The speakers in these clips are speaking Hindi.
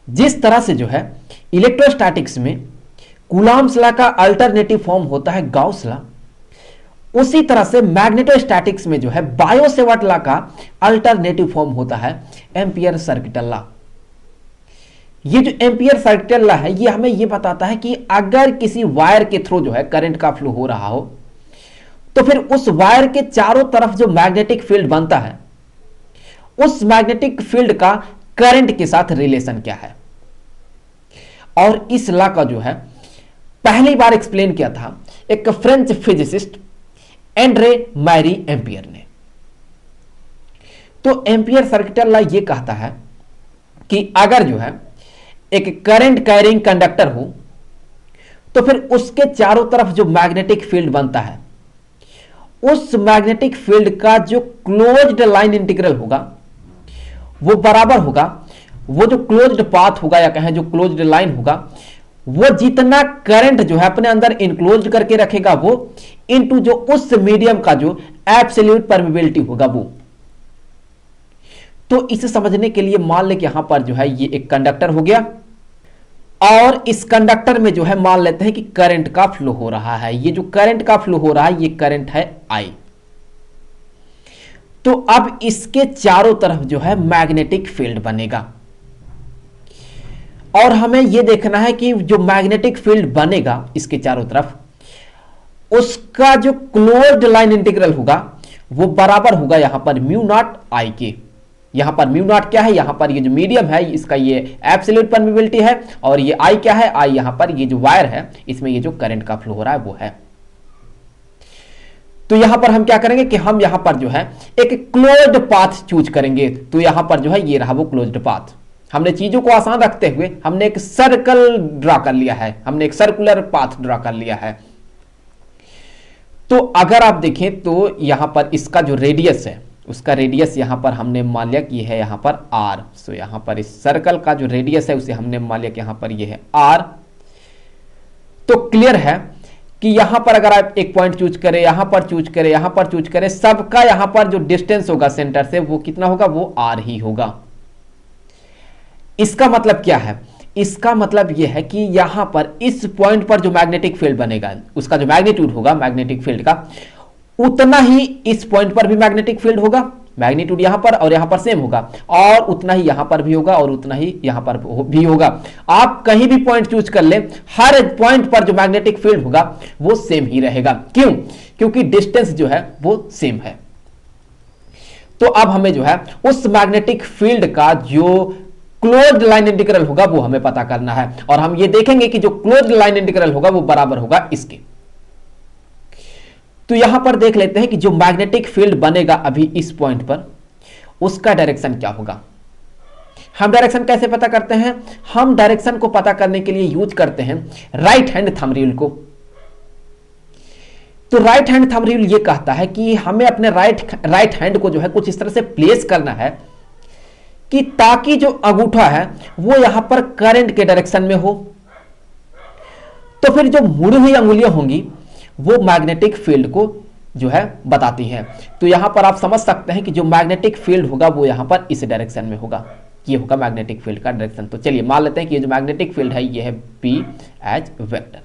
जिस तरह से जो है इलेक्ट्रोस्टैटिक्स में कूलॉम्स लॉ का अल्टरनेटिव फॉर्म होता है गाउस लॉ, उसी तरह से मैग्नेटोस्टैटिक्स में जो है बायो-सेवर्ट लॉ का अल्टरनेटिव फॉर्म होता है एम्पियर सर्किटल लॉ। ये जो एम्पियर सर्किटल लॉ है ये हमें ये बताता है कि अगर किसी वायर के थ्रू जो है करंट का फ्लो हो रहा हो तो फिर उस वायर के चारों तरफ जो मैग्नेटिक फील्ड बनता है उस मैग्नेटिक फील्ड का करंट के साथ रिलेशन क्या है। और इस लॉ का जो है पहली बार एक्सप्लेन किया था एक French physicist Andre Marie Ampere ने। तो एम्पियर सर्किटल लॉ ये कहता है कि अगर जो है एक करंट कैरिंग कंडक्टर हो तो फिर उसके चारों तरफ जो मैग्नेटिक फील्ड बनता है उस मैग्नेटिक फील्ड का जो क्लोज्ड लाइन इंटीग्रल होगा वो बराबर होगा, वो जो क्लोज्ड पाथ होगा या कहें जो क्लोज्ड लाइन होगा वो जितना करंट जो है अपने अंदर इनक्लोज करके रखेगा वो इनटू जो उस मीडियम का जो एब्सोल्यूट परमिबिलिटी होगा वो। तो इसे समझने के लिए मान ले कि यहां पर जो है ये एक कंडक्टर हो गया और इस कंडक्टर में जो है मान लेते हैं कि करंट का फ्लो हो रहा है। ये जो करंट का फ्लो हो रहा है ये करंट है I। तो अब इसके चारों तरफ जो है मैग्नेटिक फील्ड बनेगा और हमें यह देखना है कि जो मैग्नेटिक फील्ड बनेगा इसके चारों तरफ उसका जो क्लोज्ड लाइन इंटीग्रल होगा वो बराबर होगा यहां पर म्यू नॉट I के। यहां पर म्यू नॉट क्या है, यहां पर ये जो मीडियम है इसका ये एब्सोल्यूट परमिबिलिटी है और ये I क्या है, I यहां पर ये जो वायर है इसमें ये जो करंट का फ्लो हो रहा है वो है। तो यहां पर हम क्या करेंगे कि हम यहां पर जो है एक क्लोज्ड पाथ चूज करेंगे। तो यहां पर जो है ये रहा वो क्लोज्ड पाथ। हमने चीजों को आसान रखते हुए हमने एक सर्कल ड्रा कर लिया है, हमने एक सर्कुलर पाथ ड्रा कर लिया है। तो अगर आप देखें तो यहां पर इसका जो रेडियस है उसका रेडियस यहां पर हमने मान लिया कि है यहां पर R। सो यहां पर इस सर्कल का जो रेडियस है उसे हमने मान लिया कि यहां पर ये है R। तो क्लियर है कि यहां पर अगर आप एक पॉइंट चूज करें, यहां पर चूज करें, यहां पर चूज करें, सबका यहां पर जो डिस्टेंस होगा सेंटर से वो कितना होगा, वो R ही होगा। इसका मतलब क्या है, इसका मतलब यह है कि यहां पर इस पॉइंट पर जो मैग्नेटिक फील्ड बनेगा उसका जो मैग्नीट्यूड होगा मैग्नेटिक फील्ड का उतना ही इस पॉइंट पर भी मैग्नेटिक फील्ड होगा। मैग्नीट्यूड यहां पर और यहां पर सेम होगा और उतना ही यहां पर भी होगा और उतना ही यहां पर भी होगा। आप कहीं भी पॉइंट चूज कर ले, हर पॉइंट पर जो मैग्नेटिक फील्ड होगा वो सेम ही रहेगा। क्यों? क्योंकि डिस्टेंस जो है वो सेम है। तो अब हमें जो है उस मैग्नेटिक फील्ड का जो क्लोज्ड लाइन इंटीग्रल होगा वो हमें पता करना है और हम ये देखेंगे कि जो क्लोज्ड लाइन इंटीग्रल होगा वो बराबर होगा इसके। तो यहां पर देख लेते हैं कि जो मैग्नेटिक फील्ड बनेगा अभी इस पॉइंट पर उसका डायरेक्शन क्या होगा। हम डायरेक्शन कैसे पता करते हैं, हम डायरेक्शन को पता करने के लिए यूज करते हैं राइट हैंड थंब रूल को। तो राइट हैंड थंब रूल ये कहता है कि हमें अपने राइट हैंड को जो है कुछ इस तरह से प्लेस करना है कि ताकि जो अंगूठा है वो यहां पर करंट के डायरेक्शन में हो। तो फिर जो मुड़ी हुई अंगुलियां होंगी वो मैग्नेटिक फील्ड को जो है बताती हैं। तो यहां पर आप समझ सकते हैं कि जो मैग्नेटिक फील्ड होगा वो यहां पर इस डायरेक्शन में होगा, ये होगा मैग्नेटिक फील्ड का डायरेक्शन। तो चलिए मान लेते हैं कि ये जो मैग्नेटिक फील्ड है ये है P एज वेक्टर।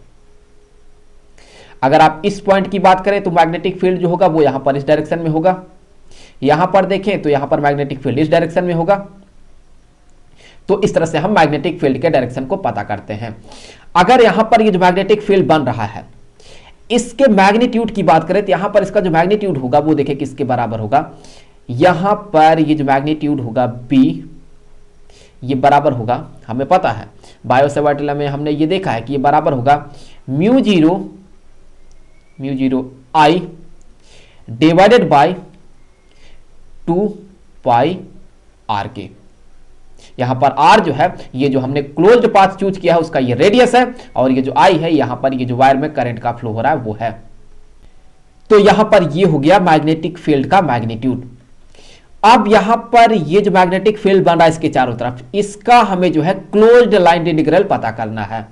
अगर आप इस पॉइंट की बात करें तो मैग्नेटिक फील्ड जो होगा वो यहां पर इस डायरेक्शन में होगा। यहां पर देखें तो यहां पर मैग्नेटिक फील्ड इस डायरेक्शन में होगा। तो इस तरह से हम मैग्नेटिक फील्ड के डायरेक्शन को पता करते हैं। अगर यहां पर ये जो मैग्नेटिक फील्ड बन रहा है इसके मैग्नीट्यूड की बात करें तो यहां पर इसका जो मैग्नीट्यूड होगा वो देखिए किसके बराबर होगा, यहां पर ये जो मैग्नीट्यूड होगा B ये बराबर होगा, हमें पता है बायो-सेवर्ट लॉ में हमने ये देखा है कि ये बराबर होगा mu zero I divided by 2 pi R के। यहां पर R जो है ये जो हमने क्लोज्ड पाथ चूज किया है उसका ये रेडियस है और ये जो I है यहां पर ये जो वायर में करंट का फ्लो हो रहा है वो है। तो यहां पर ये हो गया मैग्नेटिक फील्ड का मैग्नीट्यूड। अब यहां पर ये जो मैग्नेटिक फील्ड बन रहा है इसके चारों तरफ इसका हमें जो है क्लोज्ड लाइन इंटीग्रल पता करना है।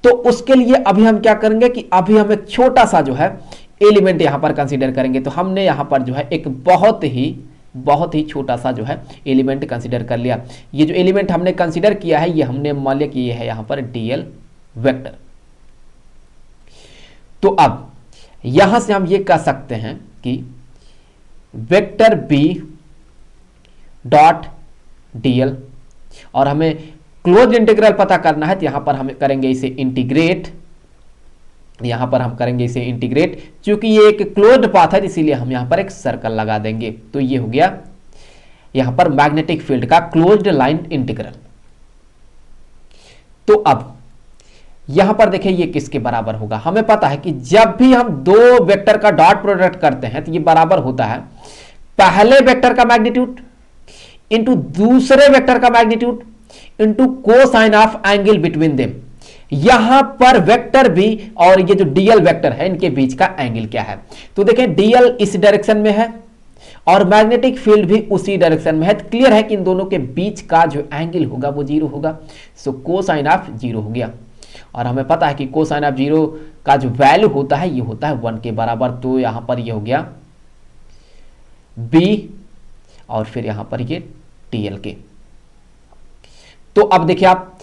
तो उसके लिए अभी हम क्या करेंगे कि अभी हम एक छोटा सा जो है एलिमेंट यहां पर कंसीडर करेंगे। तो हमने यहां पर जो है एक बहुत ही बहुत ही छोटा सा जो है एलिमेंट कंसीडर कर लिया। ये जो एलिमेंट हमने कंसीडर किया है ये हमने मान लिया कि ये है यहां पर डीएल वेक्टर। तो अब यहां से हम ये कह सकते हैं कि वेक्टर बी डॉट डीएल, और हमें क्लोज इंटीग्रल पता करना है तो यहां पर हम करेंगे इसे इंटीग्रेट, यहां पर हम करेंगे इसे इंटीग्रेट, क्योंकि ये एक क्लोज्ड पाथ है इसीलिए हम यहां पर एक सर्कल लगा देंगे। तो ये हो गया यहां पर मैग्नेटिक फील्ड का क्लोज्ड लाइन इंटीग्रल। तो अब यहां पर देखिए ये किसके बराबर होगा, हमें पता है कि जब भी हम दो वेक्टर का डॉट प्रोडक्ट करते हैं तो ये बराबर होता है पहले वेक्टर का मैग्नीट्यूड इंटू दूसरे वेक्टर का magnitude into cosine of angle between them. यहां पर वेक्टर बी और ये जो डीएल वेक्टर है इनके बीच का एंगल क्या है। तो देखें डीएल इस डायरेक्शन में है और मैग्नेटिक फील्ड भी उसी डायरेक्शन में है, तो क्लियर है कि इन दोनों के बीच का जो एंगल होगा वो जीरो होगा। सो कोसाइन ऑफ जीरो हो गया, और हमें पता है कि कोसाइन ऑफ जीरो का जो वैल्यू होता है ये होता है 1 के बराबर। तो यहां पर ये हो गया बी और फिर यहां पर ये टीएल के। तो अब देखिए आप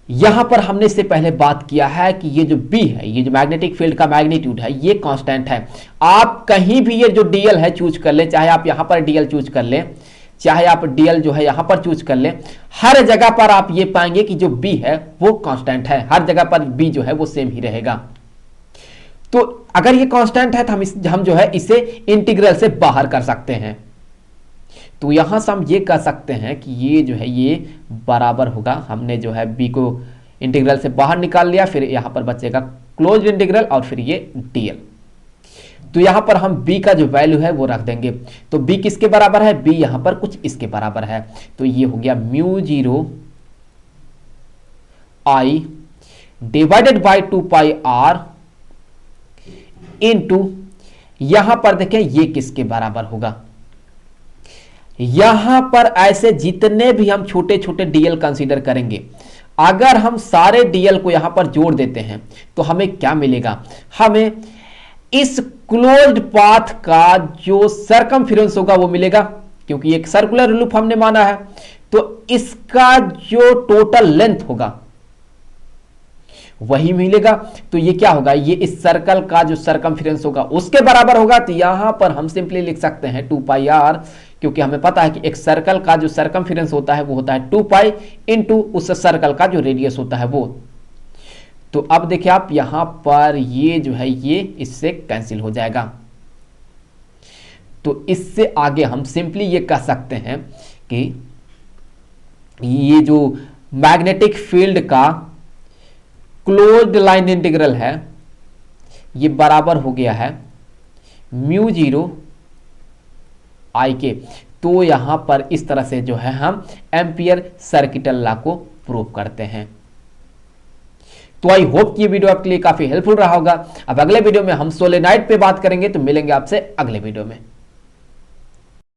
यहां पर हमने इससे पहले बात किया है कि ये जो बी है, ये जो मैग्नेटिक फील्ड का मैग्नीट्यूड है ये कांस्टेंट है। आप कहीं भी ये जो डीएल है चूज कर ले, चाहे आप यहां पर डीएल चूज कर ले, चाहे आप डीएल जो है यहां पर चूज कर ले, हर जगह पर आप ये पाएंगे कि जो बी है वो कांस्टेंट है, हर जगह पर बी जो है वो सेम ही रहेगा। तो अगर ये कांस्टेंट है तो हम जो है इसे इंटीग्रल से बाहर कर सकते हैं। तो यहां से हम ये कह सकते हैं कि ये जो है ये बराबर होगा, हमने जो है बी को इंटीग्रल से बाहर निकाल लिया, फिर यहां पर बचेगा क्लोज इंटीग्रल और फिर ये डीएल। तो यहां पर हम b का जो वैल्यू है वो रख देंगे। तो b किसके बराबर है, b यहां पर कुछ इसके बराबर है। तो ये हो गया mu 0 i divided by 2 pi r into, यहां पर देखें ये किसके बराबर होगा। यहां पर ऐसे जितने भी हम छोटे छोटे डीएल कंसीडर करेंगे, अगर हम सारे डीएल को यहां पर जोड़ देते हैं तो हमें क्या मिलेगा, हमें इस क्लोज्ड पाथ का जो सरकमफेरेंस होगा वो मिलेगा, क्योंकि एक सर्कुलर लूप हमने माना है। तो इसका जो टोटल लेंथ होगा वही मिलेगा। तो ये क्या होगा, ये इस सर्कल का जो सरकमफेरेंस होगा उसके बराबर होगा। तो यहां पर हम सिंपली लिख सकते हैं 2 पाई r, क्योंकि हमें पता है कि एक सर्कल का जो सरकमफेरेंस होता है वो होता है 2 पाई इंटू उस सर्कल का जो रेडियस होता है वो। तो अब देखिए आप यहां पर ये जो है ये इससे कैंसिल हो जाएगा। तो इससे आगे हम सिंपली ये कह सकते हैं कि ये जो मैग्नेटिक फील्ड का क्लोज्ड लाइन इंटीग्रल है ये बराबर हो गया है म्यू 0 आई के। तो यहां पर इस तरह से जो है हम एम्पियर सर्किटल लॉ को प्रूव करते हैं। तो आई होप कि ये वीडियो आपके लिए काफी हेल्पफुल रहा होगा। अब अगले वीडियो में हम सोलेनॉइड पे बात करेंगे, तो मिलेंगे आपसे अगले वीडियो में।